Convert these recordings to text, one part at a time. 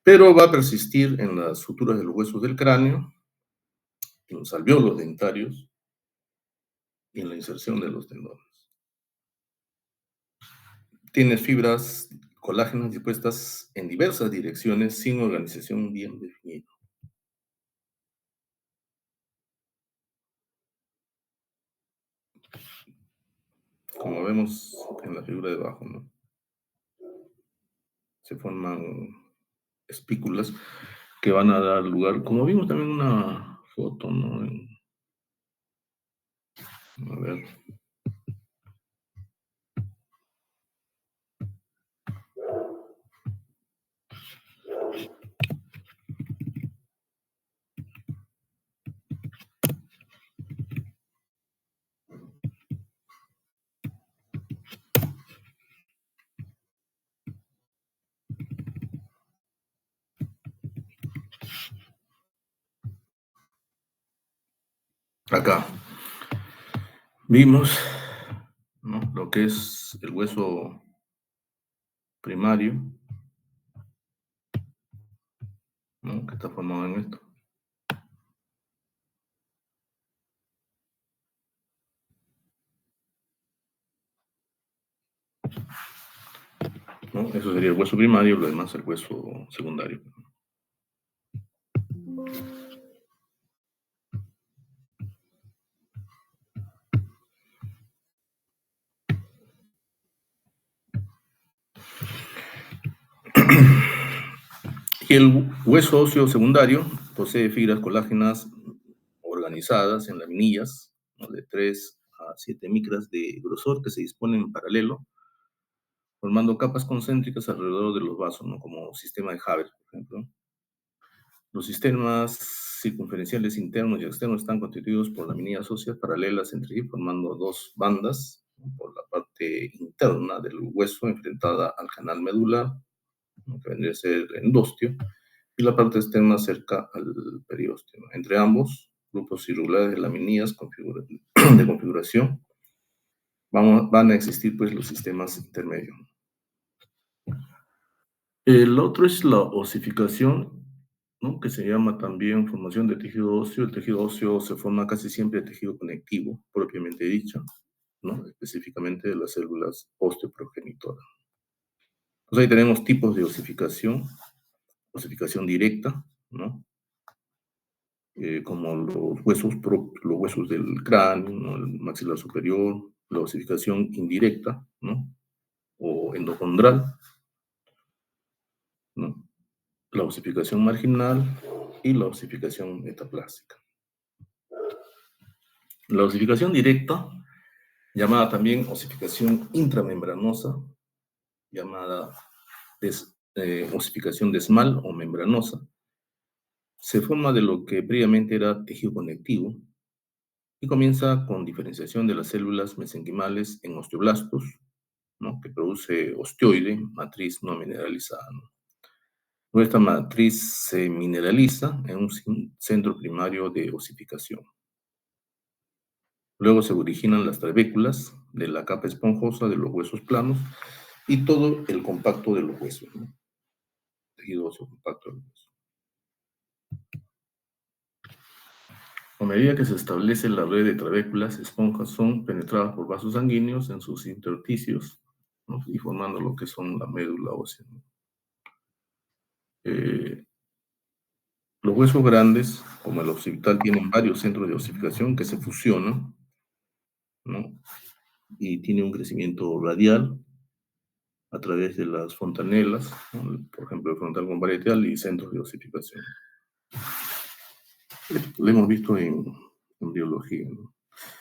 pero va a persistir en las suturas de los huesos del cráneo, en los alvéolos dentarios y en la inserción de los tendones. Tienes fibras colágenas dispuestas en diversas direcciones sin organización bien definida. Como vemos en la figura de abajo, ¿no? Se forman espículas que van a dar lugar, como vimos también en una foto, ¿no? A ver. Acá vimos, ¿no?, lo que es el hueso primario, ¿no?, que está formado en esto. ¿No? Eso sería el hueso primario, lo demás el hueso secundario. Y el hueso óseo secundario posee fibras colágenas organizadas en laminillas, ¿no?, de 3 a 7 micras de grosor que se disponen en paralelo, formando capas concéntricas alrededor de los vasos, ¿no?, como sistema de Haber, por ejemplo. Los sistemas circunferenciales internos y externos están constituidos por laminillas óseas paralelas entre sí, formando dos bandas, ¿no?, por la parte interna del hueso enfrentada al canal medular, ¿no?, que vendría a ser el endostio, y la parte externa cerca al periósteo, ¿no? Entre ambos grupos irregulares de laminillas de configuración van a existir pues los sistemas intermedios. El otro es la osificación, ¿no?, que se llama también formación de tejido óseo. El tejido óseo se forma casi siempre de tejido conectivo, propiamente dicho, ¿no?, específicamente de las células osteoprogenitoras. Pues ahí tenemos tipos de osificación directa, ¿no?, como los huesos del cráneo, ¿no?, el maxilar superior, la osificación indirecta, ¿no?, o endocondral, ¿no?, la osificación marginal y la osificación metaplástica. La osificación directa, llamada también osificación intramembranosa, llamada osificación desmal o membranosa, se forma de lo que previamente era tejido conectivo y comienza con diferenciación de las células mesenquimales en osteoblastos, ¿no?, que produce osteoide, matriz no mineralizada, ¿no? Nuestra matriz se mineraliza en un centro primario de osificación. Luego se originan las trabéculas de la capa esponjosa de los huesos planos y todo el compacto de los huesos, ¿no?, tejido óseo compacto del hueso. A medida que se establece la red de trabéculas, esponjas son penetradas por vasos sanguíneos en sus intersticios, ¿no?, y formando lo que son la médula ósea, ¿no? Los huesos grandes, como el occipital, tienen varios centros de osificación que se fusionan, ¿no?, y tiene un crecimiento radial a través de las fontanelas, ¿no?, por ejemplo, el frontal con parietal y centros de osificación. Lo hemos visto en biología, ¿no?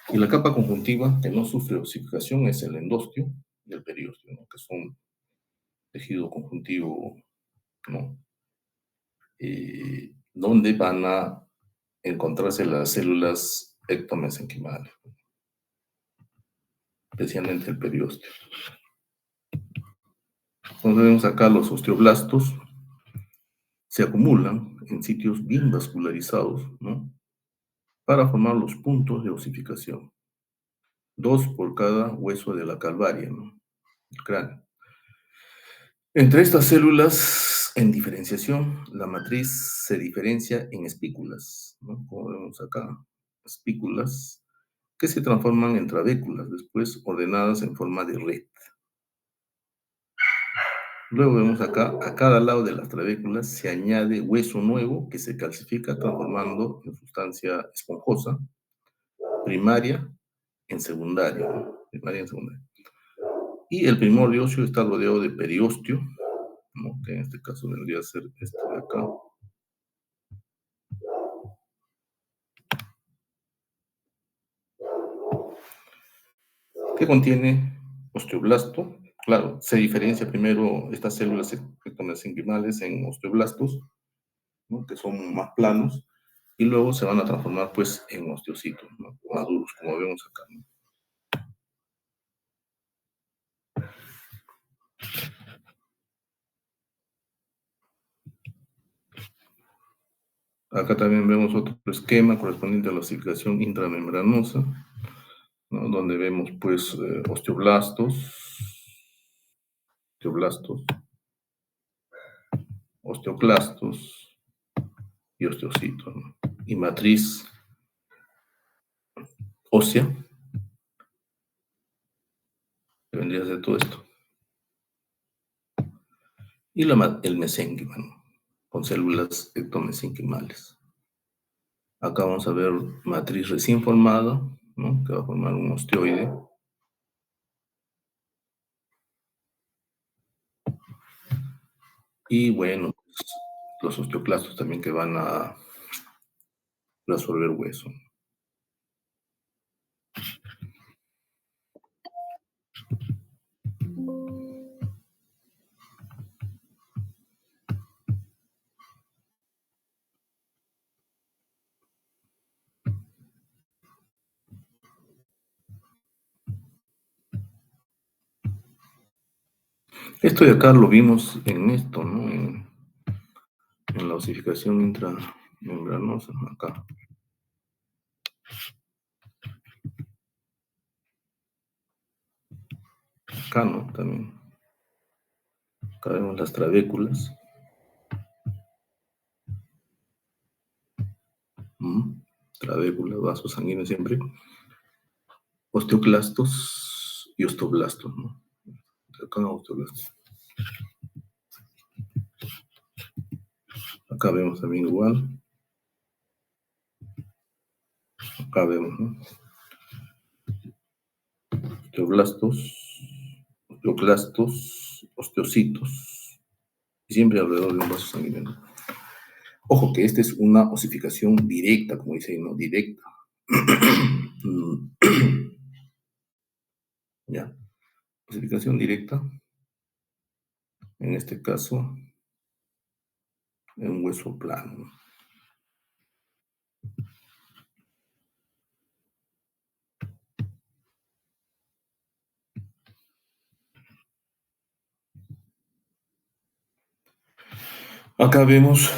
Y la capa conjuntiva que no sufre osificación es el endostio y el periósteo, ¿no?, que son tejido conjuntivo, ¿no?, donde van a encontrarse las células ectomesenquimales, especialmente el periósteo. Entonces vemos acá los osteoblastos se acumulan en sitios bien vascularizados, ¿no?, para formar los puntos de osificación. 2 por cada hueso de la calvaria, ¿no?, el cráneo. Entre estas células en diferenciación, la matriz se diferencia en espículas, ¿no? Como vemos acá, espículas que se transforman en trabéculas, después ordenadas en forma de red. Luego vemos acá, a cada lado de las trabéculas se añade hueso nuevo que se calcifica transformando en sustancia esponjosa, primaria en secundaria, ¿no? Primaria en secundaria. Y el primordio óseo está rodeado de periósteo, ¿no? Que en este caso vendría a ser este de acá, que contiene osteoblasto. Claro, se diferencia primero estas células ectomesenquimales en osteoblastos, ¿no? Que son más planos, y luego se van a transformar pues en osteocitos, ¿no? Maduros, como vemos acá, ¿no? Acá también vemos otro esquema correspondiente a la osificación intramembranosa, ¿no? Donde vemos pues osteoblastos, osteoclastos y osteocitos, ¿no? Y matriz ósea, que vendría a ser todo esto. Y el mesénquima, ¿no? Con células ectomesenquimales. Acá vamos a ver matriz recién formada, ¿no? Que va a formar un osteoide. Y bueno, pues, los osteoclastos también que van a resolver hueso. Esto de acá lo vimos en esto, ¿no? En la osificación intramembranosa, acá. Acá, ¿no? También. Acá vemos las trabéculas. Trabéculas, vasos sanguíneos siempre. Osteoclastos y osteoblastos, ¿no? Acá osteoblastos. Acá vemos también igual. Acá vemos, ¿no? Osteoblastos, osteoclastos, osteocitos. Y siempre alrededor de un vaso sanguíneo. Ojo que esta es una osificación directa, como dice ahí, ¿no? Directa. Ya. Osificación directa. En este caso, en un hueso plano. Acá vemos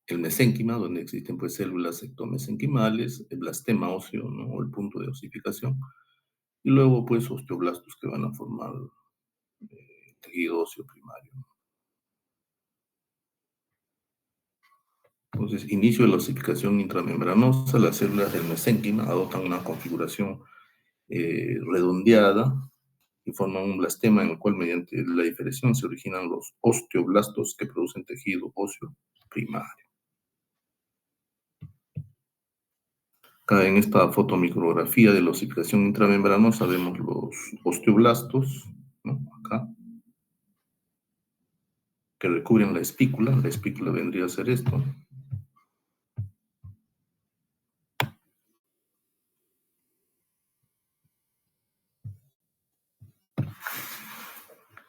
el mesénquima, donde existen pues células ectomesenquimales, el blastema óseo, ¿no? O el punto de osificación, y luego pues osteoblastos que van a formar tejido óseo primario. Entonces, inicio de la osificación intramembranosa, las células del mesénquima adoptan una configuración redondeada y forman un blastema en el cual mediante la diferenciación se originan los osteoblastos que producen tejido óseo primario. Acá en esta fotomicrografía de la osificación intramembranosa vemos los osteoblastos, ¿no? Acá, que recubren la espícula vendría a ser esto.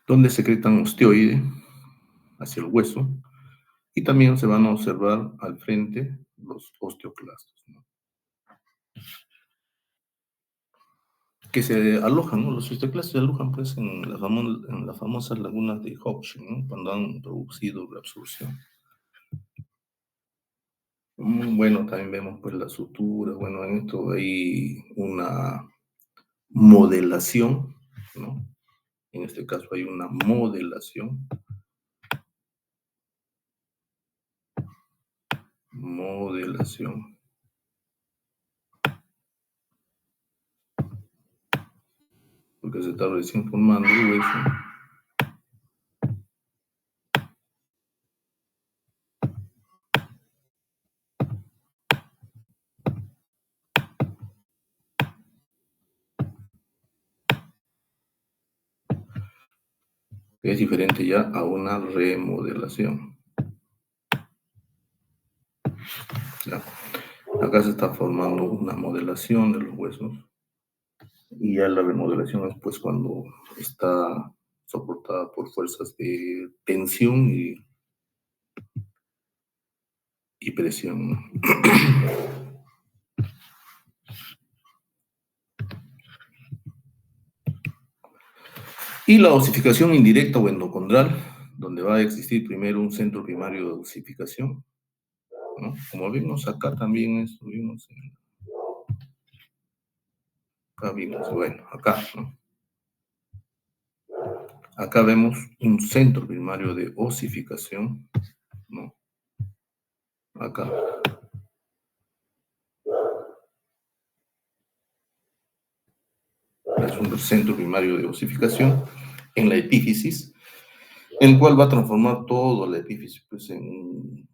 Donde secretan osteoide hacia el hueso, y también se van a observar al frente los osteoclastos, ¿no? Que se alojan, ¿no? Los osteoclastos se alojan pues en las famosas lagunas de Hodgkin, ¿no? Cuando han producido reabsorción. Bueno, también vemos pues las suturas, bueno, en esto hay una modelación, ¿no? En este caso hay una modelación. Modelación. Porque se está recién formando el hueso. Que es diferente ya a una remodelación. Ya. Acá se está formando una modelación de los huesos. Y ya la remodelación es pues cuando está soportada por fuerzas de tensión y presión. Y la osificación indirecta o endocondral, donde va a existir primero un centro primario de osificación, ¿no? Como vimos acá también, eso vimos acá vimos, bueno, acá, ¿no? Acá vemos un centro primario de osificación, ¿no? Acá. Es un centro primario de osificación en la epífisis, el cual va a transformar toda la epífisis pues, en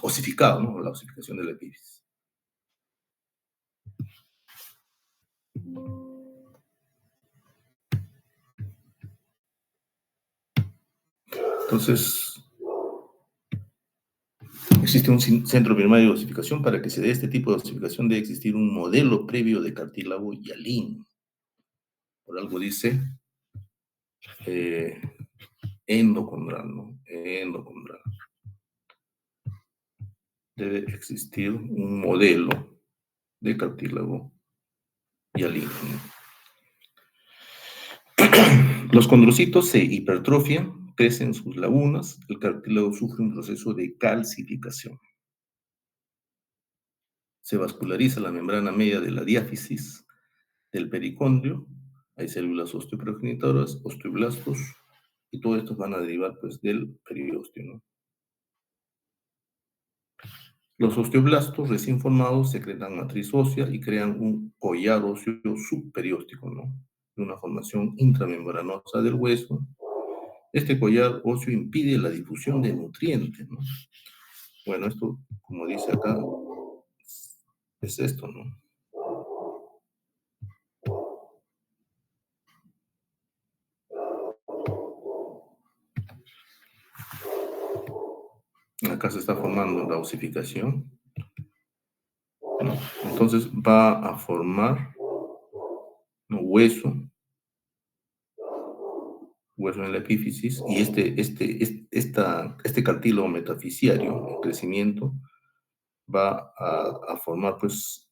osificado, ¿no? La osificación de la epífisis. Entonces, existe un centro primario de osificación. Para que se dé este tipo de osificación debe existir un modelo previo de cartílago hialino. Por algo dice endocondral, ¿no? Endocondral. Debe existir un modelo de cartílago hialino, ¿no? Los condrocitos se hipertrofian, crecen sus lagunas, el cartílago sufre un proceso de calcificación. Se vasculariza la membrana media de la diáfisis del pericondrio, hay células osteoprogenitoras, osteoblastos, y todos estos van a derivar pues del periósteo, ¿no? Los osteoblastos recién formados secretan matriz ósea y crean un collar óseo subperióstico, ¿no? De una formación intramembranosa del hueso. Este collar óseo impide la difusión de nutrientes, ¿no? Bueno, esto, como dice acá, es esto, ¿no? Acá se está formando la osificación, ¿no? Entonces va a formar, ¿no? Hueso en la epífisis, y este cartílago metafisiario en crecimiento va a formar pues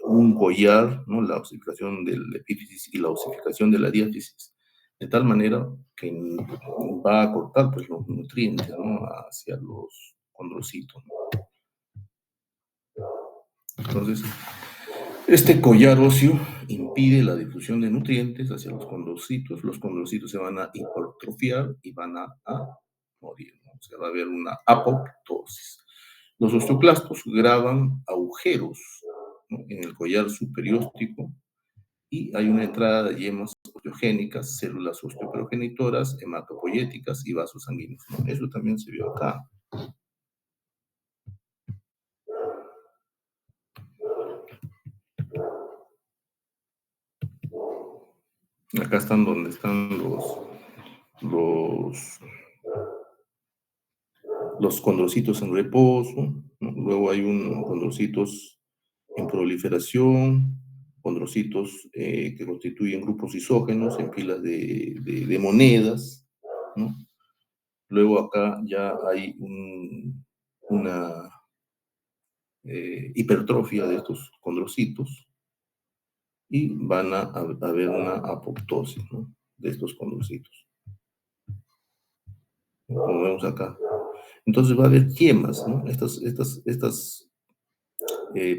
un collar, ¿no? La osificación de la epífisis y la osificación de la diáfisis, de tal manera que va a cortar pues los nutrientes, ¿no? Hacia los condrocitos, ¿no? Entonces, este collar óseo impide la difusión de nutrientes hacia los condrocitos se van a hipertrofiar y van a morir, ¿no? O sea, va a haber una apoptosis. Los osteoclastos graban agujeros, ¿no? En el collar superióstico y hay una entrada de yemas osteogénicas, células osteoprogenitoras, hematopoyéticas y vasos sanguíneos, ¿no? Eso también se vio acá. Acá están donde están los, los condrocitos en reposo, ¿no? Luego hay condrocitos en proliferación, condrocitos que constituyen grupos isógenos en pilas de monedas, ¿no? Luego acá ya hay una hipertrofia de estos condrocitos y van a haber una apoptosis, ¿no? De estos condrocitos, como vemos acá. Entonces va a haber yemas, ¿no? Estas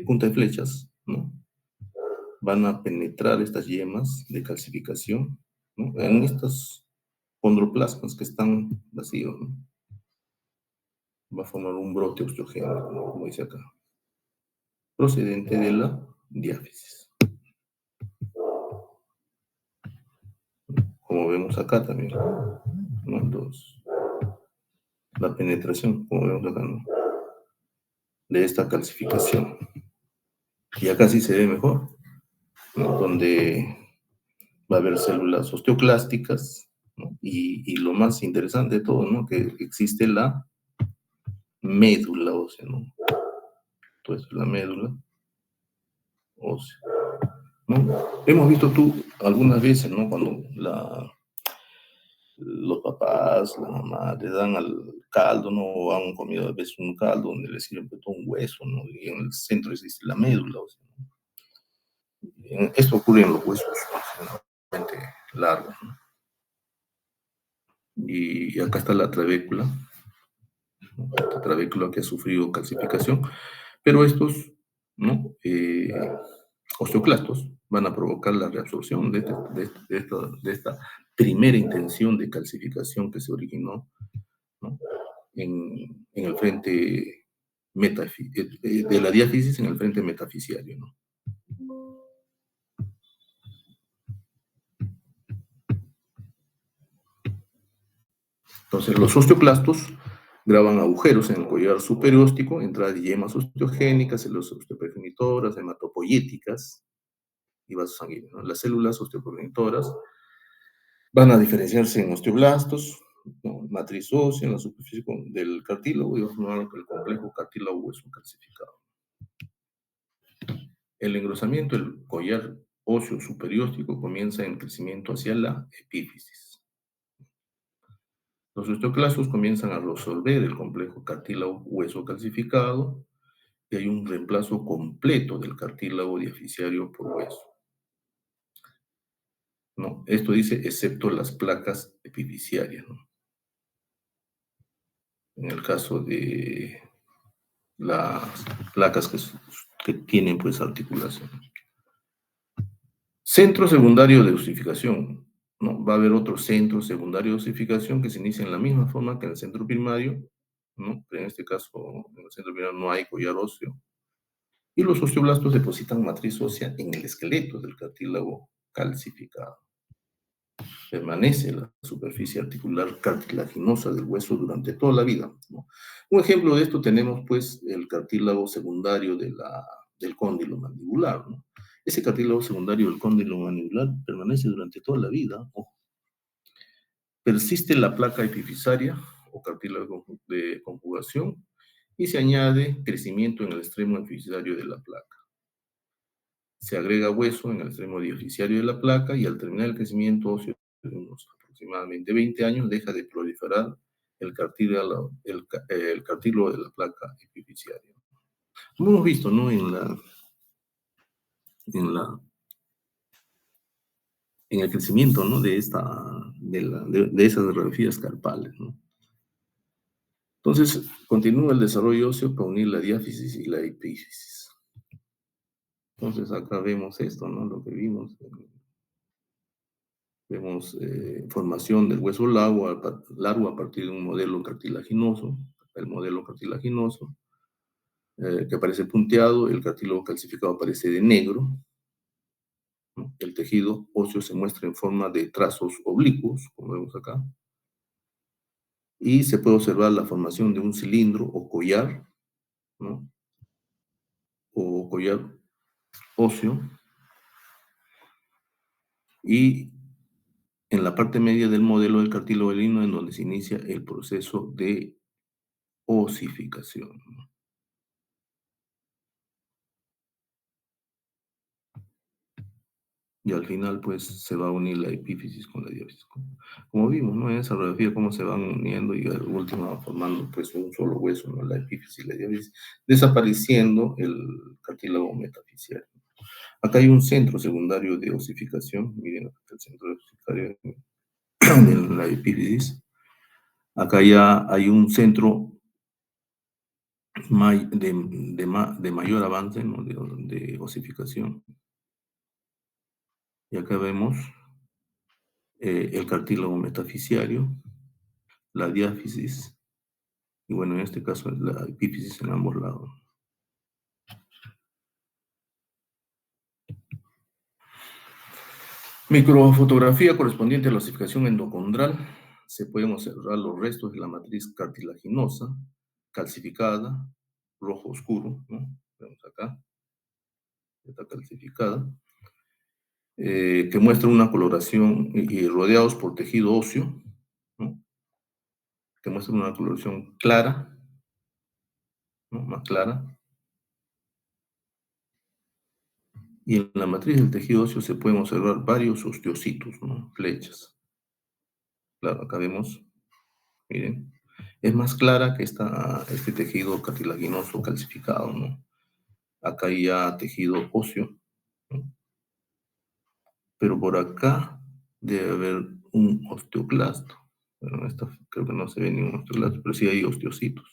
puntas de flechas, ¿no? van a penetrar estas yemas de calcificación, ¿no? En estos condroplasmas que están vacíos, ¿no? Va a formar un brote osteogénico, ¿no? Como dice acá, procedente de la diáfisis. Como vemos acá también, ¿no? Entonces, la penetración, como vemos acá, ¿no? De esta calcificación. Y acá sí se ve mejor, ¿no? Donde va a haber células osteoclásticas, ¿no? Y lo más interesante de todo, ¿no? Que existe la médula ósea, ¿no? Entonces, la médula ósea, ¿no? Hemos visto tú algunas veces, ¿no? Cuando los papás, la mamá, le dan al caldo, ¿no? O han comido a veces un caldo donde le sirven pues, todo un hueso, ¿no? Y en el centro existe la médula ósea, ¿no? Esto ocurre en los huesos, ¿no? Generalmente largos, ¿no? Y acá está la trabécula, ¿no? Esta trabécula que ha sufrido calcificación, pero estos, ¿no? Osteoclastos van a provocar la reabsorción de esta primera intención de calcificación que se originó, ¿no? En el frente de la diáfisis en el frente metafisiario, ¿no? Entonces, los osteoclastos graban agujeros en el collar superóstico, entrada de yemas osteogénicas, células osteoprogenitoras, hematopoyéticas y vasos sanguíneos, ¿no? Las células osteoprogenitoras van a diferenciarse en osteoblastos, ¿no? Matriz ósea en la superficie del cartílago y va a formar el complejo cartílago hueso calcificado. El engrosamiento del collar óseo superióstico comienza en crecimiento hacia la epífisis. Los osteoclastos comienzan a resolver el complejo cartílago hueso calcificado y hay un reemplazo completo del cartílago diafisiario por hueso, ¿no? Esto dice, excepto las placas epifisiarias, ¿no? En el caso de las placas que tienen pues articulación. Centro secundario de osificación, ¿no? Va a haber otro centro secundario de osificación que se inicia en la misma forma que en el centro primario, ¿no? Pero en este caso, en el centro primario no hay collar óseo. Y los osteoblastos depositan matriz ósea en el esqueleto del cartílago calcificado. Permanece la superficie articular cartilaginosa del hueso durante toda la vida, ¿no? Un ejemplo de esto tenemos, pues, el cartílago secundario del cóndilo mandibular, ¿no? Ese cartílago secundario del cóndilo mandibular permanece durante toda la vida, ¿no? Persiste la placa epifisaria o cartílago de conjugación y se añade crecimiento en el extremo epifisario de la placa. Se agrega hueso en el extremo diafisiario de la placa y al terminar el crecimiento óseo de unos aproximadamente 20 años deja de proliferar el cartílago de la placa epifisiaria. Como hemos visto, ¿no? En la, en el crecimiento, ¿no? De esas radiografías carpales, ¿no? Entonces, continúa el desarrollo óseo para unir la diáfisis y la epífisis. Entonces, acá vemos esto, ¿no? Lo que vimos. Vemos formación del hueso largo a partir de un modelo cartilaginoso, el modelo cartilaginoso, que aparece punteado, el cartílago calcificado aparece de negro, ¿no? El tejido óseo se muestra en forma de trazos oblicuos, como vemos acá, y se puede observar la formación de un cilindro o collar, ¿no? O collar óseo, y en la parte media del modelo del cartílago hialino en donde se inicia el proceso de osificación, ¿no? Y al final, pues, se va a unir la epífisis con la diáfisis. Como vimos, ¿no? En esa radiografía, cómo se van uniendo y al último formando, pues, un solo hueso, ¿no? La epífisis y la diáfisis, desapareciendo el cartílago metafisiario. Acá hay un centro secundario de osificación. Miren, acá el centro de secundario de la epífisis. Acá ya hay un centro de mayor avance, ¿no? De osificación. Y acá vemos el cartílago metafisiario, la diáfisis, y bueno, en este caso la epífisis en ambos lados. Microfotografía correspondiente a la osificación endocondral. Se pueden observar los restos de la matriz cartilaginosa, calcificada, rojo oscuro, ¿no? Vemos acá, está calcificada, que muestra una coloración y rodeados por tejido óseo, ¿no? Que muestra una coloración clara, ¿no? Más clara. Y en la matriz del tejido óseo se pueden observar varios osteocitos, ¿no? Flechas. Claro, acá vemos, miren, es más clara que este tejido cartilaginoso calcificado, ¿no? Acá hay ya tejido óseo, ¿no? Pero por acá debe haber un osteoclasto. Bueno, esta creo que no se ve ni un osteoclasto, pero sí hay osteocitos.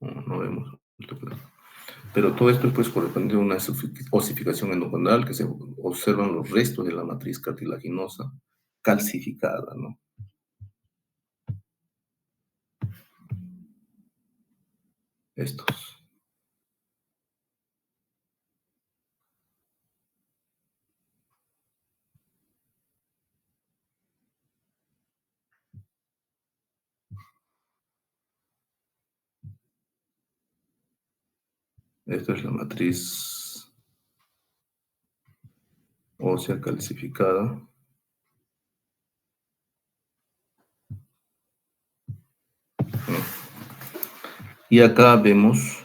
No vemos osteoclasto. Pero todo esto pues corresponde a una osificación endocondral que se observan los restos de la matriz cartilaginosa calcificada, ¿no? Estos. Esta es la matriz ósea calcificada. ¿No? Y acá vemos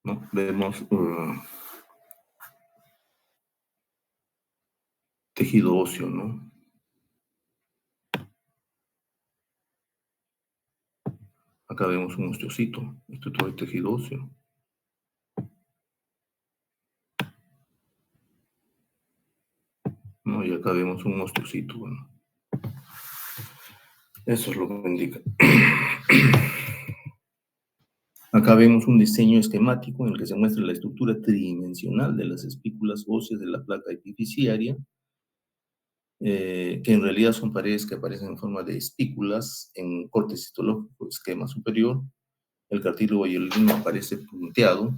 ¿no? Vemos tejido óseo, ¿no? Acá vemos un osteocito. Esto es todo el tejido óseo. ¿No? Y acá vemos un osteocito, bueno. Eso es lo que indica. Acá vemos un diseño esquemático en el que se muestra la estructura tridimensional de las espículas óseas de la placa epifisiaria, que en realidad son paredes que aparecen en forma de espículas en corte citológico, esquema superior. El cartílago hialino aparece punteado,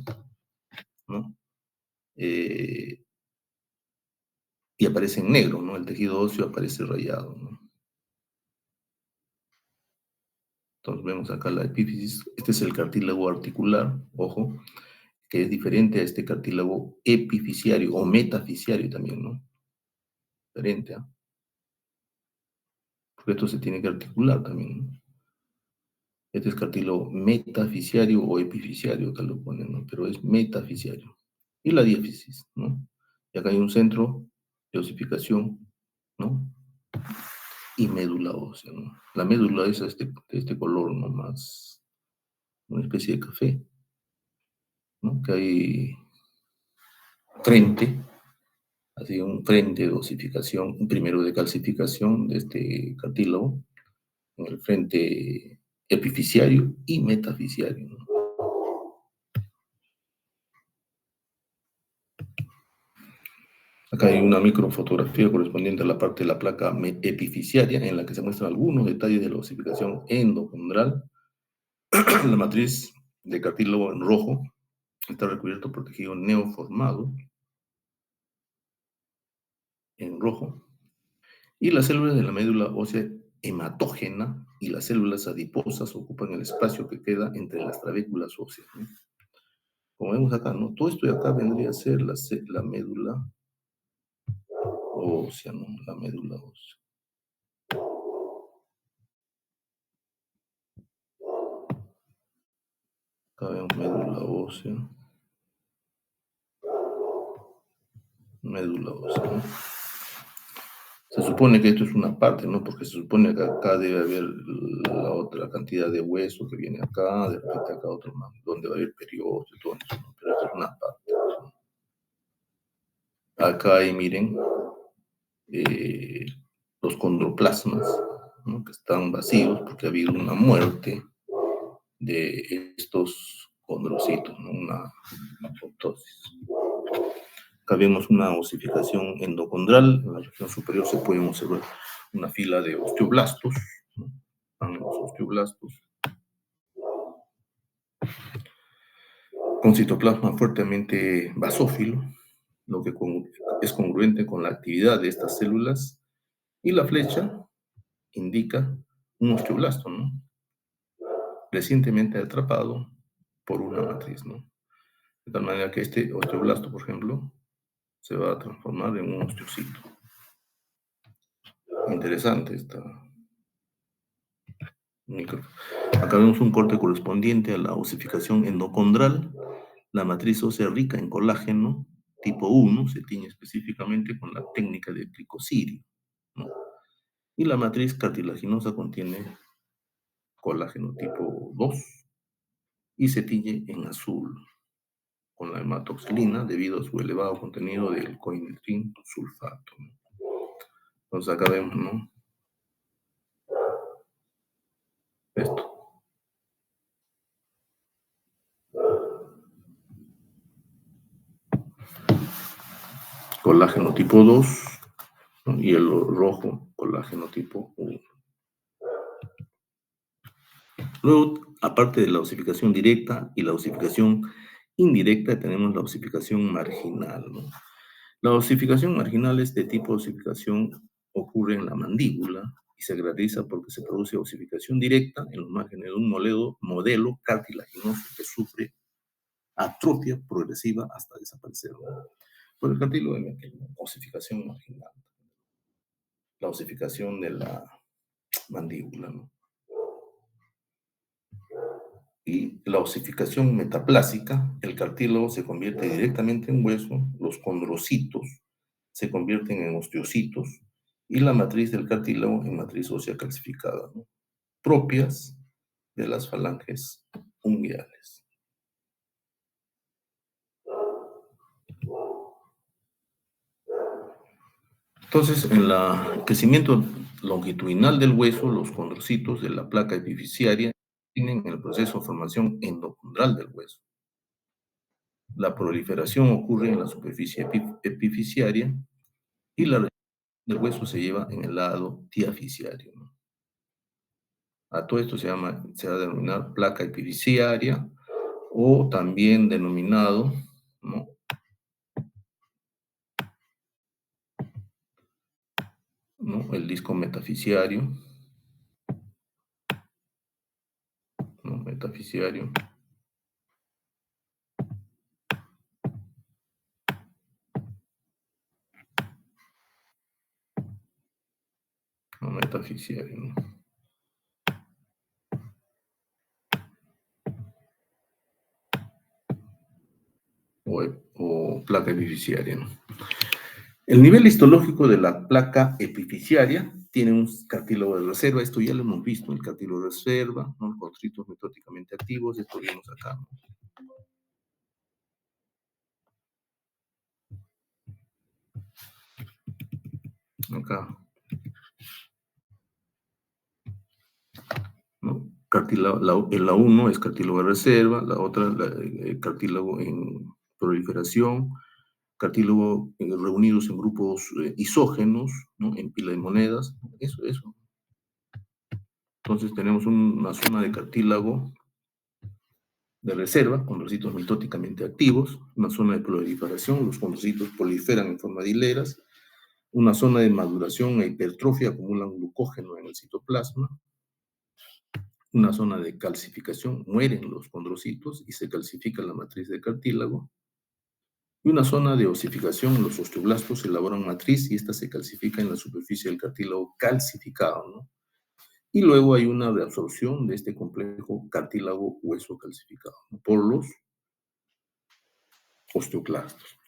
¿no? Y aparece en negro, ¿no? El tejido óseo aparece rayado, ¿no? Entonces vemos acá la epífisis. Este es el cartílago articular, ojo, que es diferente a este cartílago epifisiario o metafisiario también, ¿no? Diferente, ¿ah? Porque esto se tiene que articular también, ¿no? Este es cartílago metafisiario o epifisiario, acá lo ponen, ¿no? Pero es metafisiario. Y la diáfisis, ¿no? Y acá hay un centro de osificación, ¿no? Y médula ósea, ¿no? La médula es de este color, ¿no? Más, una especie de café, ¿no? Que hay frente, así un frente de osificación, un primero de calcificación de este cartílago, en el frente epifisiario y metafisiario, ¿no? Acá hay una microfotografía correspondiente a la parte de la placa epifisiaria en la que se muestran algunos detalles de la osificación endocondral. La matriz de cartílago en rojo está recubierto por tejido neoformado en rojo y las células de la médula ósea hematógena y las células adiposas ocupan el espacio que queda entre las trabéculas óseas, ¿no? Como vemos acá, ¿no? Todo esto de acá vendría a ser la médula ósea, ¿no? La médula ósea. Acá vemos médula ósea. Médula ósea, ¿no? Se supone que esto es una parte, ¿no? Porque se supone que acá debe haber la otra cantidad de hueso que viene acá, de repente acá otro más, donde va a haber periodo y todo eso, ¿no? Pero esto es una parte, ¿no? Acá hay, miren, eh, los condroplasmas, ¿no? Que están vacíos porque ha habido una muerte de estos condrocitos, ¿no? Una apoptosis. Acá vemos una osificación endocondral. En la región superior se pueden observar una fila de osteoblastos, ¿no? Están los osteoblastos con citoplasma fuertemente basófilo, lo que es congruente con la actividad de estas células, y la flecha indica un osteoblasto, ¿no? Recientemente atrapado por una matriz, ¿no? De tal manera que este osteoblasto, por ejemplo, se va a transformar en un osteocito. Interesante esta micro. Acá vemos un corte correspondiente a la osificación endocondral. La matriz ósea rica en colágeno tipo 1 se tiñe específicamente con la técnica de plicosirio, ¿no? Y la matriz cartilaginosa contiene colágeno tipo 2 y se tiñe en azul con la hematoxilina debido a su elevado contenido del coinitrin sulfato, ¿no? Entonces acá vemos, ¿no? Esto. Colágeno tipo 2, ¿no? Y el rojo, colágeno tipo 1. Luego, aparte de la osificación directa y la osificación indirecta, tenemos la osificación marginal, ¿no? La osificación marginal es de tipo de osificación, ocurre en la mandíbula y se caracteriza porque se produce osificación directa en los márgenes de un modelo cartilaginoso que sufre atrofia progresiva hasta desaparecer, ¿no? Por el cartílago de osificación marginal, la osificación de la mandíbula, ¿no? Y la osificación metaplásica, el cartílago se convierte directamente en hueso, los condrocitos se convierten en osteocitos y la matriz del cartílago en matriz ósea calcificada, ¿no? Propias de las falanges unguiales. Entonces, en el crecimiento longitudinal del hueso, los condrocitos de la placa epifisiaria tienen el proceso de formación endocondral del hueso. La proliferación ocurre en la superficie epifisiaria y la del hueso se lleva en el lado diafisiario, ¿no? A todo esto se va a denominar placa epifisiaria o también denominado, ¿no? ¿No? El disco metafisiario, ¿no? Metafisiario. ¿No? Metafisiario, ¿no? O placa epifisiaria, ¿no? El nivel histológico de la placa epifisiaria tiene un cartílago de reserva, esto ya lo hemos visto, el cartílago de reserva, ¿no? Constritos mitóticamente activos, esto lo vimos acá, ¿no? Acá, ¿no? La 1 es cartílago de reserva, la otra cartílago en proliferación, cartílago reunidos en grupos isógenos, ¿no? En pila de monedas, eso. Entonces tenemos una zona de cartílago de reserva, condrocitos mitóticamente activos, una zona de proliferación, los condrocitos proliferan en forma de hileras, una zona de maduración e hipertrofia, acumulan glucógeno en el citoplasma, una zona de calcificación, mueren los condrocitos y se calcifica la matriz de cartílago, y una zona de osificación, los osteoblastos elaboran matriz y esta se calcifica en la superficie del cartílago calcificado, ¿no? Y luego hay una reabsorción de este complejo cartílago hueso calcificado, ¿no? Por los osteoclastos.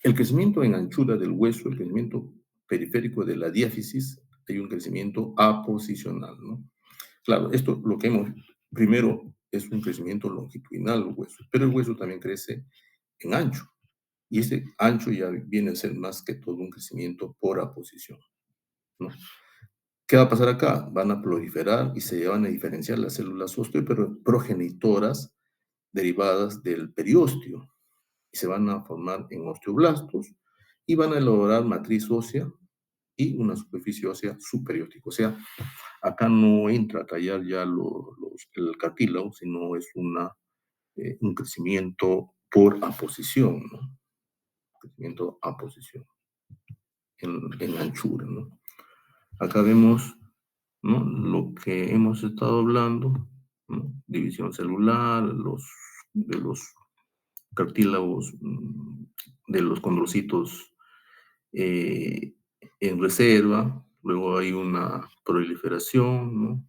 El crecimiento en anchura del hueso, el crecimiento periférico de la diáfisis, hay un crecimiento aposicional, ¿no? Claro, esto lo que hemos, primero, es un crecimiento longitudinal del hueso, pero el hueso también crece en ancho, y ese ancho ya viene a ser más que todo un crecimiento por aposición, ¿no? ¿Qué va a pasar acá? Van a proliferar y se van a diferenciar las células osteoprogenitoras derivadas del periósteo y se van a formar en osteoblastos y van a elaborar matriz ósea y una superficie ósea superiótica. O sea, acá no entra a tallar ya el cartílago, sino es un crecimiento por aposición, ¿no? Crecimiento a posición, en anchura, ¿no? Acá vemos, ¿no?, lo que hemos estado hablando, ¿no? División celular, de los cartílagos, de los condrocitos eh, en reserva, luego hay una proliferación, ¿no?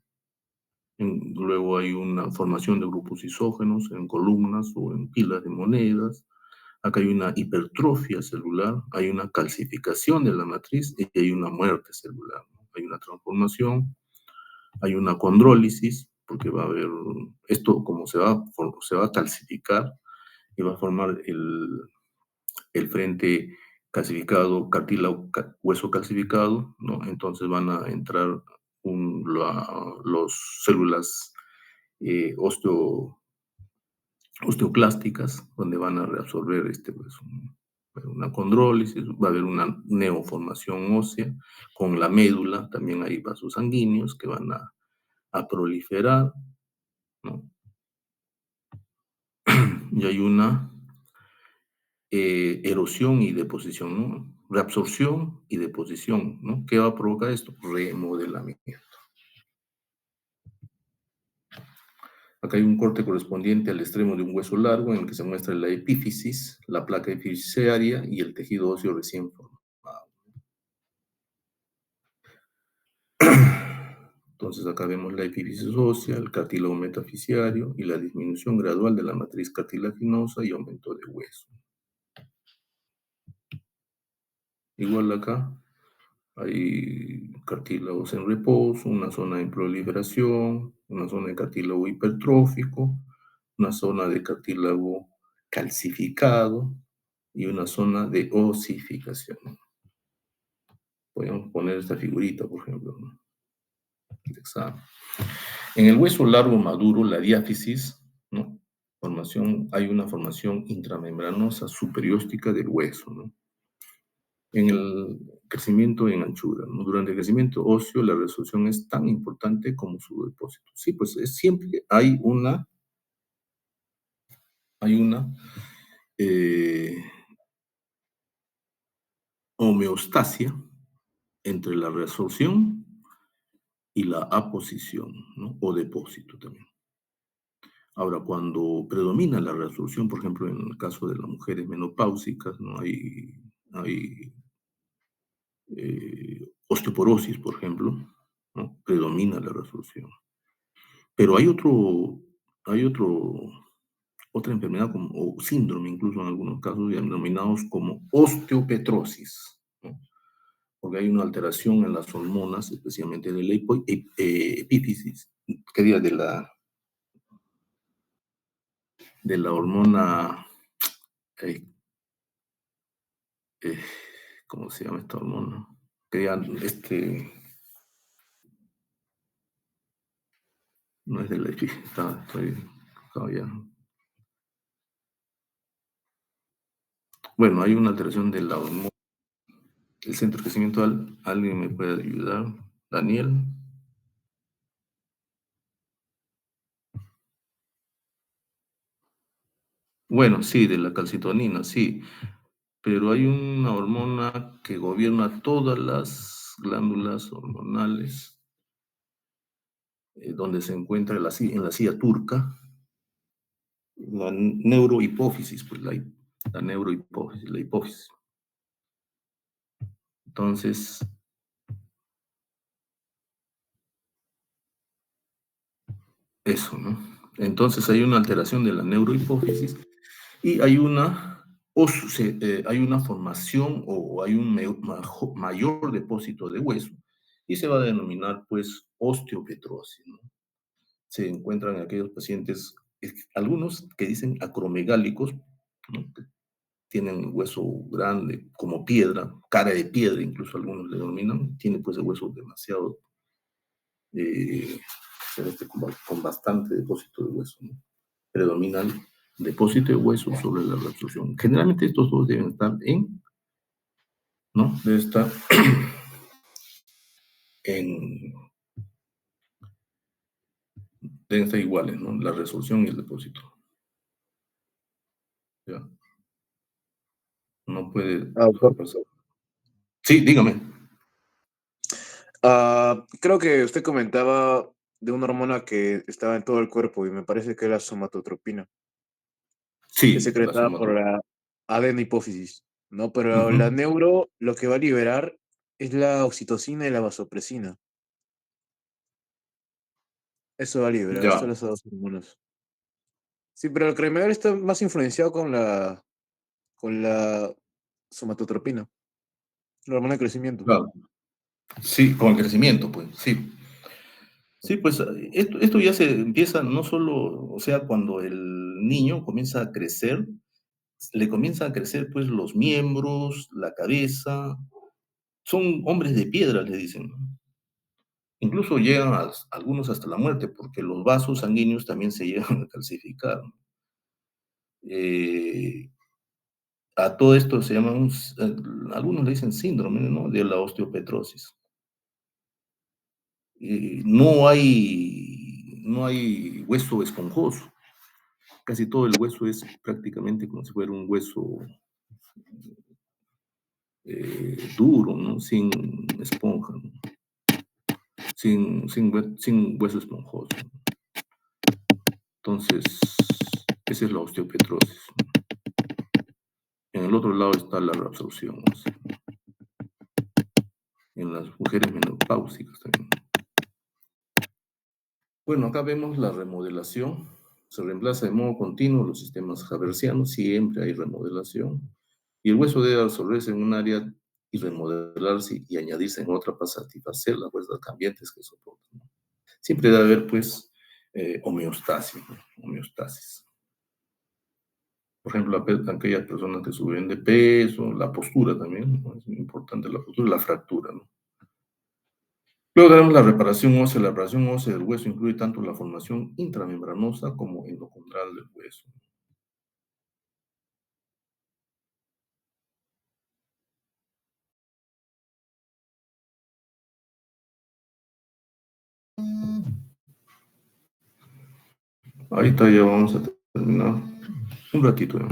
Luego hay una formación de grupos isógenos en columnas o en pilas de monedas. Acá hay una hipertrofia celular, hay una calcificación de la matriz y hay una muerte celular, ¿no? Hay una transformación, hay una condrólisis, porque va a haber, esto como se va a calcificar y va a formar el frente calcificado, cartílago, hueso calcificado, ¿no? Entonces van a entrar los células osteo, osteoclásticas, donde van a reabsorber pues, una condrólisis, va a haber una neoformación ósea con la médula, también hay vasos sanguíneos que van a proliferar, ¿no? Y hay una erosión y deposición, ¿no? Reabsorción y deposición, ¿no? ¿Qué va a provocar esto? Remodelamiento. Acá hay un corte correspondiente al extremo de un hueso largo en el que se muestra la epífisis, la placa epificiaria y el tejido óseo recién formado. Entonces acá vemos la epífisis ósea, el cartílago metafisiario y la disminución gradual de la matriz cartilaginosa y aumento de hueso. Igual acá hay cartílagos en reposo, una zona en proliferación, una zona de cartílago hipertrófico, una zona de cartílago calcificado y una zona de osificación. Podemos poner esta figurita, por ejemplo, ¿no? El examen. En el hueso largo maduro, la diáfisis, ¿no? Hay una formación intramembranosa superióstica del hueso, ¿no? En el crecimiento en anchura, ¿no? Durante el crecimiento óseo, la resolución es tan importante como su depósito. Sí, pues siempre hay una eh, homeostasia entre la resorción y la aposición, ¿no? O depósito también. Ahora, cuando predomina la reabsorción, por ejemplo, en el caso de las mujeres menopáusicas, ¿no? Hay osteoporosis, por ejemplo, ¿no? Predomina la reabsorción. Pero otra enfermedad o síndrome, incluso en algunos casos, denominados como osteopetrosis, ¿no? Porque hay una alteración en las hormonas, especialmente de la epífisis, que diga, de la hormona, eh, eh, ¿cómo se llama esta hormona? Que ya, no es de la epífisis, estoy todavía. Bueno, hay una alteración de la hormona, el centro de crecimiento. ¿Alguien me puede ayudar? Daniel. Bueno, sí, de la calcitonina, sí, pero hay una hormona que gobierna todas las glándulas hormonales, donde se encuentra en la silla turca, la neurohipófisis, pues la neurohipófisis, la hipófisis. Entonces, eso, ¿no? Entonces hay una alteración de la neurohipófisis y hay una formación o hay un mayor depósito de hueso y se va a denominar, pues, osteopetrosis, ¿no? Se encuentran en aquellos pacientes, algunos que dicen acromegálicos, ¿no? Que tienen hueso grande, como piedra, cara de piedra, incluso algunos le denominan, tiene pues el hueso demasiado eh, pero con bastante depósito de hueso, ¿no? Predomina el depósito de hueso sobre la reabsorción. Generalmente estos dos deben estar ¿no? Debe estar en, deben estar iguales, ¿no? La resolución y el depósito. ¿Ya? No puede Doctor. dejar pasar. Sí, dígame. Creo que usted comentaba de una hormona que estaba en todo el cuerpo y me parece que es la somatotropina, que es Sí, la secretada por somatología. la adenohipófisis, ¿no? Pero Ujú. la neuro lo que va a liberar es la oxitocina y la vasopresina. Eso va a liberar, Ya, estas son las dos hormonas. Sí, pero el cremer está más influenciado con la somatotropina, la hormona de crecimiento. claro. Sí, con el crecimiento, pues, sí. Sí, pues esto ya se empieza no solo, o sea, cuando el niño comienza a crecer, le comienzan a crecer pues los miembros, la cabeza, son hombres de piedra, le dicen, ¿no? Incluso llegan algunos hasta la muerte, porque los vasos sanguíneos también se llegan a calcificar. Eh, a todo esto se llama, algunos le dicen síndrome, ¿no? De la osteopetrosis. No hay hueso esponjoso. Casi todo el hueso es prácticamente como si fuera un hueso duro, ¿no? Sin esponja, ¿no? Sin hueso esponjoso. Entonces, esa es la osteopetrosis. En el otro lado está la reabsorción, o sea, en las mujeres menopáusicas también. Bueno, acá vemos la remodelación. Se reemplaza de modo continuo los sistemas haversianos, siempre hay remodelación. Y el hueso debe absorberse en un área y remodelarse y añadirse en otra para satisfacer las fuerzas cambiantes que soportan, ¿no? Siempre debe haber, pues, homeostasis, ¿no? Homeostasis. Por ejemplo, aquellas personas que suben de peso, la postura también, ¿no? Es muy importante la postura, la fractura, ¿no? Luego tenemos la reparación ósea. La reparación ósea del hueso incluye tanto la formación intramembranosa como endocondral del hueso. Ahorita ya vamos a terminar. Un ratito, ¿no?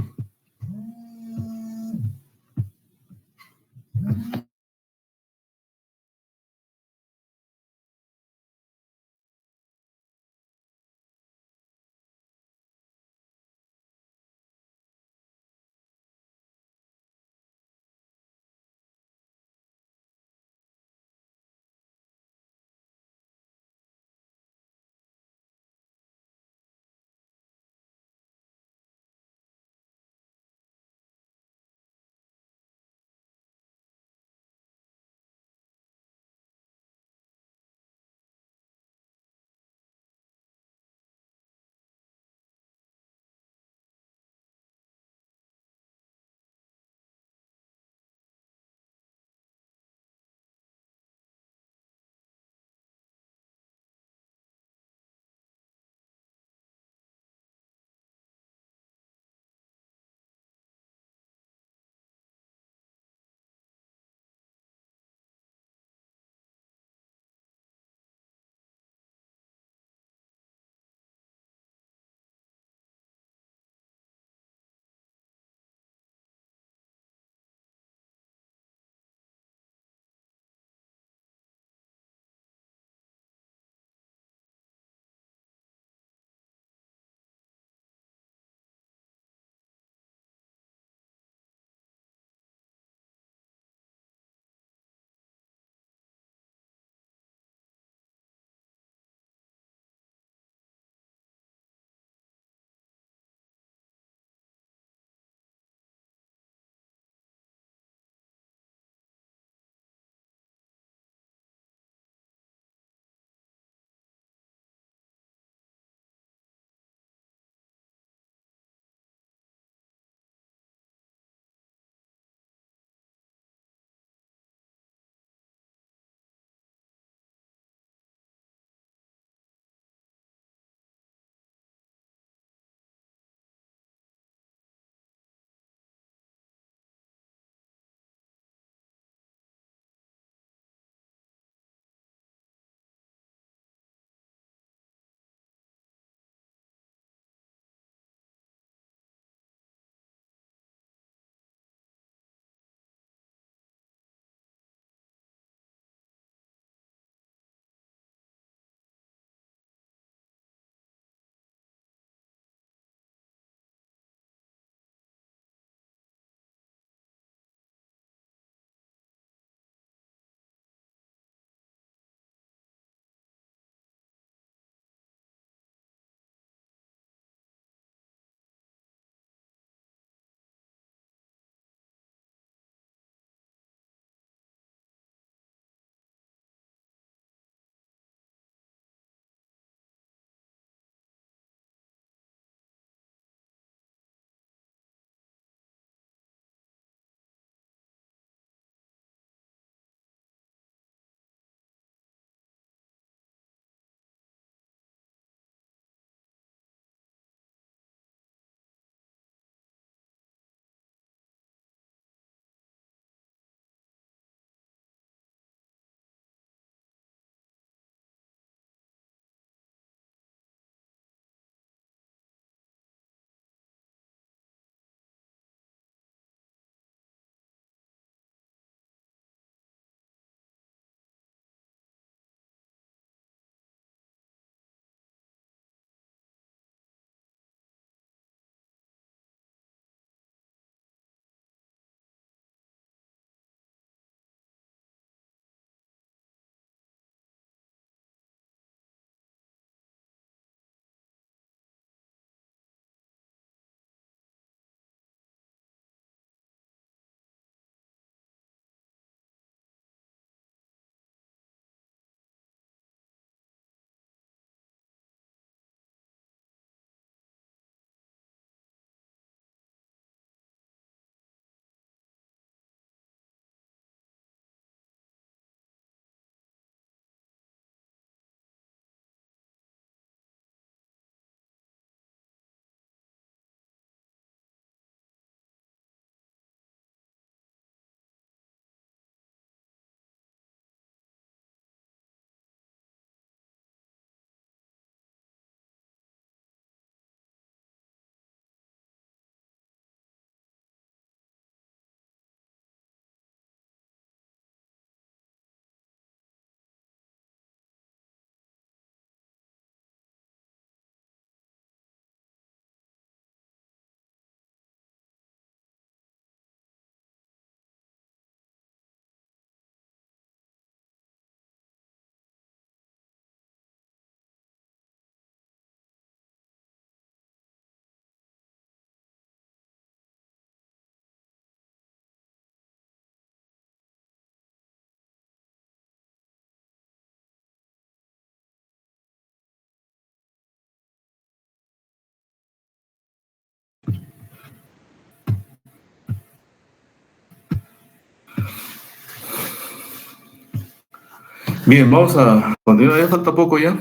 Bien, vamos a continuar, ya falta poco ya.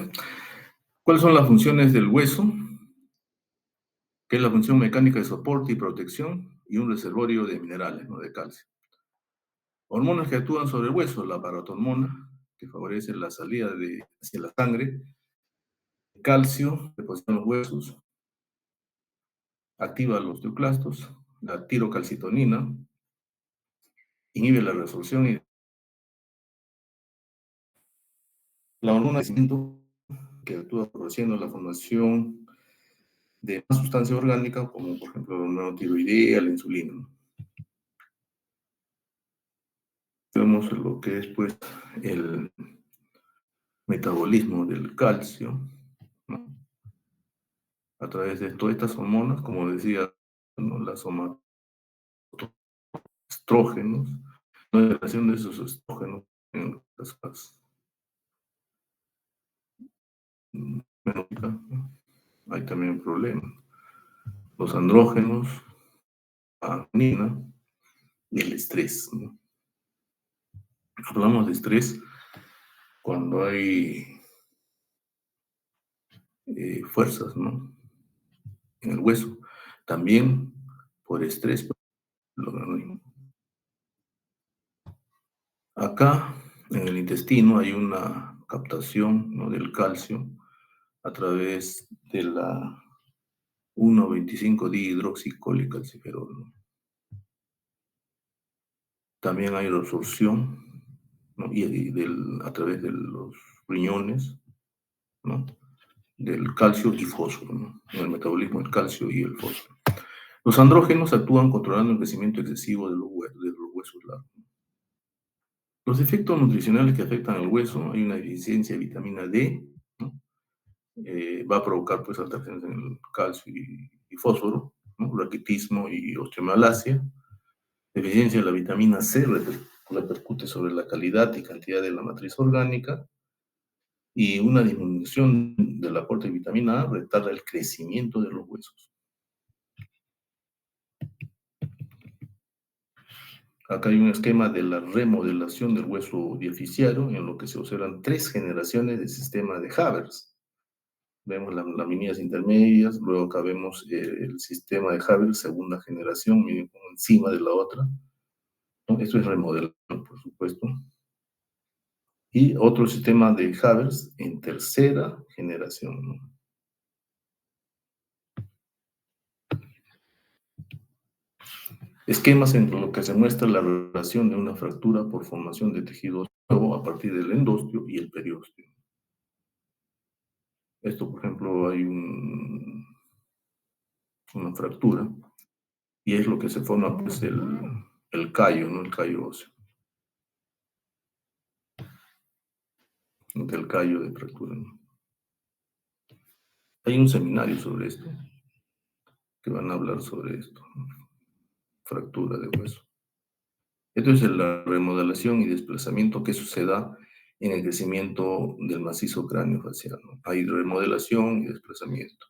¿Cuáles son las funciones del hueso? Que es la función mecánica de soporte y protección y un reservorio de minerales, ¿no? De calcio. Hormonas que actúan sobre el hueso, la paratormona, que favorece la salida hacia la sangre, calcio, que poseen los huesos, activa los osteoclastos, la tirocalcitonina, inhibe la resorción y la hormona de crecimiento, que actúa produciendo la formación de una sustancia orgánica, como por ejemplo la hormona tiroidea, la insulina, ¿no? Vemos lo que es pues el metabolismo del calcio, ¿no? A través de todas estas hormonas, como decía, ¿no? Las somatoestrógenos, la liberación de esos estrógenos en las menórica, ¿no? Hay también problemas. Los andrógenos, la adenina y el estrés, ¿no? Hablamos de estrés cuando hay fuerzas, ¿no? En el hueso. También por estrés, lo organismo. Acá en el intestino hay una captación, ¿no? Del calcio a través de la 1,25-dihidroxicólicalciferol, ¿no? También hay resorción, ¿no? A través de los riñones, ¿no? Del calcio y fósforo, ¿no? En el metabolismo del calcio y el fósforo. Los andrógenos actúan controlando el crecimiento excesivo de los huesos largos. Los efectos nutricionales que afectan al hueso: hay una deficiencia de vitamina D, ¿no? Va a provocar pues alteraciones en el calcio y fósforo, ¿no? Raquitismo y osteomalacia. Deficiencia de la vitamina C repercute sobre la calidad y cantidad de la matriz orgánica, y una disminución del aporte de vitamina A retarda el crecimiento de los huesos. Acá hay un esquema de la remodelación del hueso diaficiario, en lo que se observan 3 generaciones del sistema de Haber. Vemos las laminillas intermedias, luego acá vemos el sistema de Haber, segunda generación, miren como encima de la otra, ¿no? Esto es remodelación, por supuesto. Y otro sistema de Haber en tercera generación, ¿no? Esquemas en lo que se muestra la relación de una fractura por formación de tejido nuevo a partir del endostio y el periósteo. Esto, por ejemplo, hay una fractura, y es lo que se forma, pues, el callo, ¿no? El callo óseo. Del callo de fractura, ¿no? Hay un seminario sobre esto, que van a hablar sobre esto, ¿no? Fractura de hueso. Esto es la remodelación y desplazamiento que suceda en el crecimiento del macizo cráneo facial, ¿no? Hay remodelación y desplazamiento.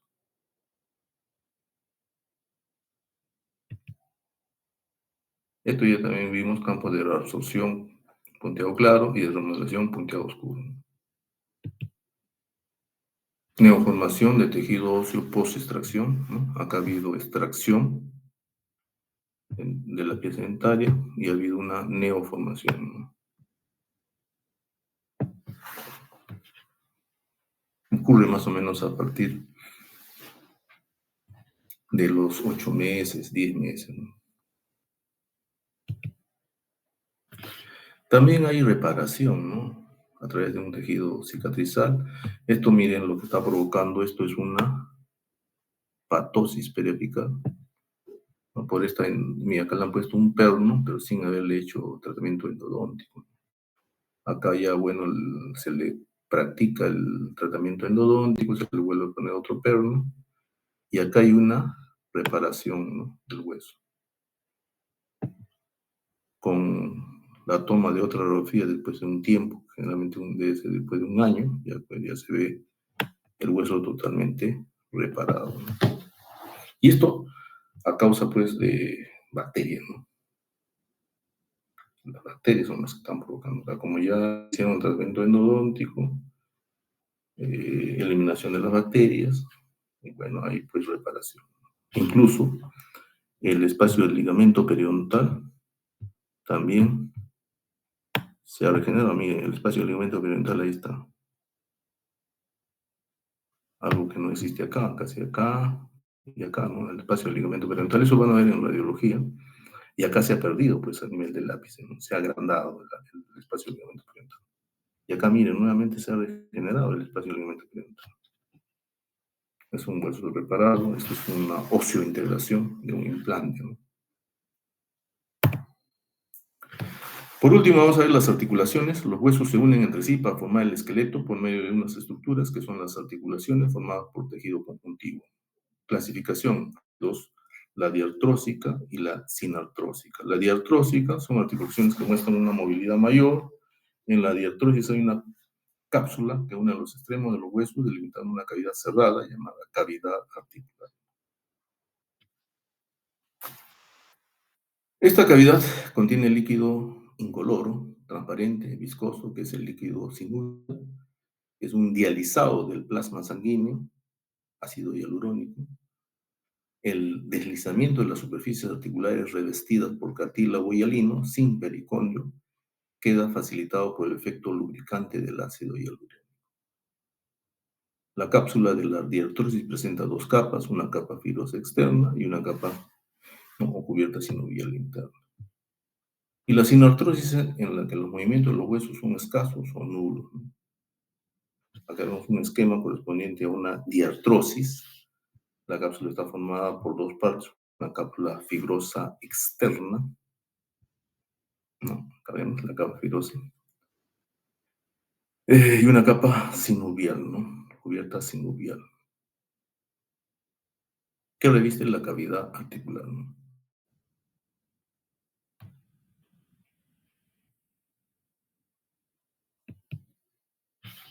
Esto ya también vimos: campo de reabsorción punteado claro y de remodelación punteado oscuro. Neoformación de tejido óseo post-extracción, ¿no? Acá ha habido extracción de la pieza dentaria y ha habido una neoformación, ¿no? Ocurre más o menos a partir de los 8 meses, 10 meses, ¿no? También hay reparación, ¿no? A través de un tejido cicatrizal. Esto, miren lo que está provocando esto: es una patosis periapical, ¿no? Por esta, mira, acá le han puesto un perno, pero sin haberle hecho tratamiento endodóntico. Acá ya, bueno, se le practica el tratamiento endodóntico, se le vuelve a poner otro perno, y acá hay una reparación, ¿no? Del hueso, con la toma de otra radiografía después de un tiempo, generalmente después de un año, pues ya se ve el hueso totalmente reparado, ¿no? Y esto a causa, pues, de bacterias, ¿no? Las bacterias son las que están provocando. O sea, como ya hicieron tratamiento endodóntico, eliminación de las bacterias, y bueno, hay pues reparación. Incluso el espacio del ligamento periodontal también se ha regenerado. Miren, el espacio del ligamento periodontal ahí está. Algo que no existe acá, casi acá y acá, ¿no? El espacio del ligamento periodontal, eso van a ver en radiología. Y acá se ha perdido, pues, a nivel del lápiz, ¿no? Se ha agrandado el espacio del ligamento periodontal. Y acá, miren, nuevamente se ha regenerado el espacio del ligamento periodontal. Es un hueso reparado, esto es una osteointegración de un implante, ¿no? Por último, vamos a ver las articulaciones. Los huesos se unen entre sí para formar el esqueleto por medio de unas estructuras que son las articulaciones formadas por tejido conjuntivo. Clasificación: dos, la diartrósica y la sinartrósica. La diartrósica son articulaciones que muestran una movilidad mayor. En la diartrosis hay una cápsula que une a los extremos de los huesos, delimitando una cavidad cerrada llamada cavidad articular. Esta cavidad contiene líquido incoloro, transparente, viscoso, que es el líquido sinovial, que es un dializado del plasma sanguíneo, ácido hialurónico. El deslizamiento de las superficies articulares revestidas por cartílago hialino, sin pericondrio, queda facilitado por el efecto lubricante del ácido hialurónico. La cápsula de la diartrosis presenta dos capas, una capa fibrosa externa y una capa o cubierta sinovial interna. Y la sinartrosis, en la que los movimientos de los huesos son escasos o nulos. Acá vemos un esquema correspondiente a una diartrosis. La cápsula está formada por dos partes, una cápsula fibrosa externa, ¿no? Acá vemos la capa fibrosa, y una capa sinovial, ¿no? Cubierta sinovial, que reviste la cavidad articular, ¿no?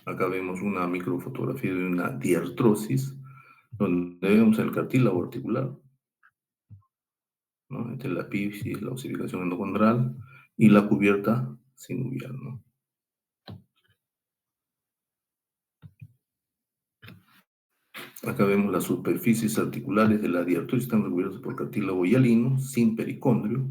Acá vemos una microfotografía de una diartrosis, donde vemos el cartílago articular, ¿no? Entre la epífisis, la osificación endocondral y la cubierta sinovial, ¿no? Acá vemos las superficies articulares de la diartrosis, están recubiertas por cartílago hialino, sin pericondrio.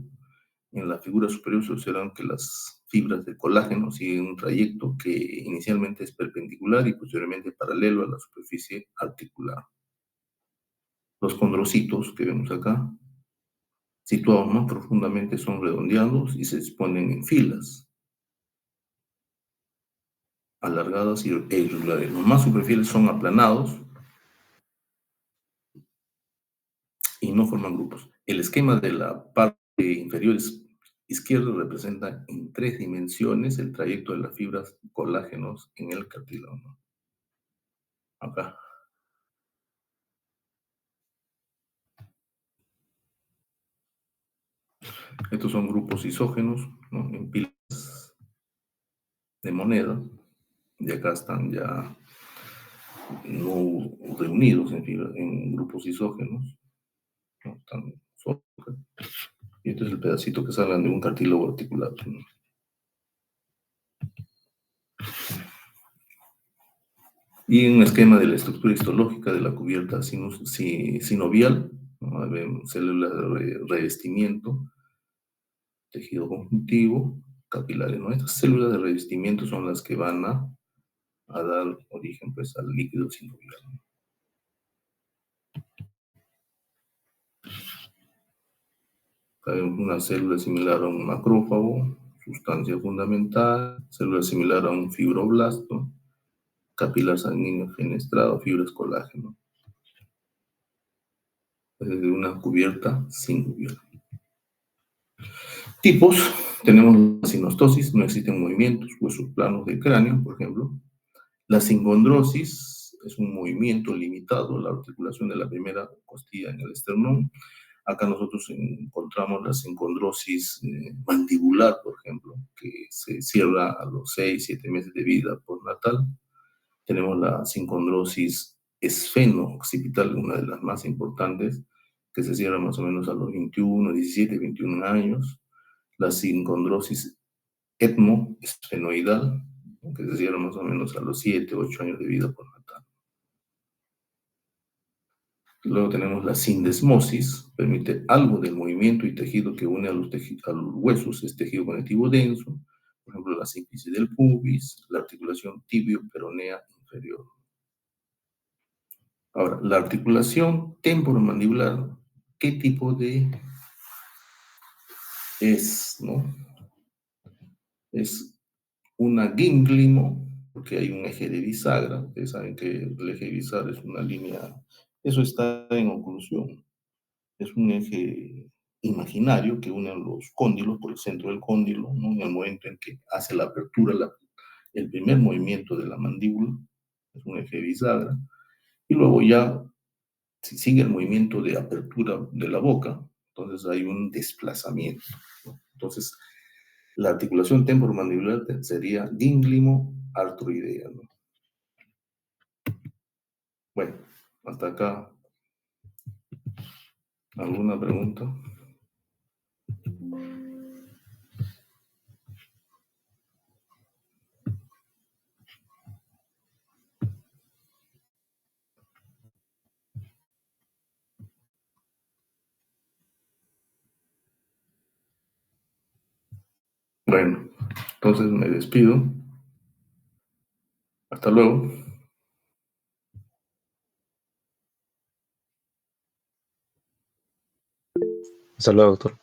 En la figura superior se observan que las fibras de colágeno siguen un trayecto que inicialmente es perpendicular y posteriormente paralelo a la superficie articular. Los condrocitos que vemos acá, situados más profundamente, son redondeados y se exponen en filas alargadas e irregulares. Los más superficiales son aplanados y no forman grupos. El esquema de la parte inferior izquierda representa en 3 dimensiones el trayecto de las fibras colágenos en el cartílago, ¿no? Acá. Estos son grupos isógenos, ¿no? En pilas de moneda, y acá están ya no reunidos en grupos isógenos, ¿no? Están solos, y este es el pedacito que salen de un cartílago articular, ¿no? Y un esquema de la estructura histológica de la cubierta sinovial, ¿no? Vemos células de revestimiento, tejido conjuntivo, capilares, ¿no? Estas células de revestimiento son las que van a dar origen, pues, al líquido sinovial, ¿no? Hay una célula similar a un macrófago, sustancia fundamental, célula similar a un fibroblasto, capilar sanguíneo fenestrado, fibras colágeno. Es decir, una cubierta sinovial. Tipos: tenemos la sinostosis, no existen movimientos, huesos planos del cráneo, por ejemplo. La sincondrosis es un movimiento limitado, la articulación de la primera costilla en el esternón. Acá nosotros encontramos la sincondrosis mandibular, por ejemplo, que se cierra a los 6-7 meses de vida postnatal. Tenemos la sincondrosis esfeno-occipital, una de las más importantes, que se cierra más o menos a los 21, 17, 21 años. la sincondrosis etmoesfenoidal, que se cierra más o menos a los 7, 8 años de vida por natal. Luego tenemos la sindesmosis, permite algo del movimiento y tejido que une a los huesos, es tejido conectivo denso, por ejemplo, la sínfisis del pubis, la articulación tibio-peronea inferior. Ahora, la articulación temporomandibular, ¿qué tipo de es, no? Es una gínglimo, porque hay un eje de bisagra. Ustedes saben que el eje de bisagra es una línea, eso está en oclusión. Es un eje imaginario que une a los cóndilos por el centro del cóndilo, ¿no? En el momento en que hace la apertura, el primer movimiento de la mandíbula, es un eje de bisagra, y luego ya, si sigue el movimiento de apertura de la boca, entonces hay un desplazamiento, ¿no? Entonces, la articulación temporomandibular sería gínglimo-artroidea, ¿no? Bueno, hasta acá. ¿Alguna pregunta? Bueno, entonces me despido. Hasta luego. Hasta luego, doctor.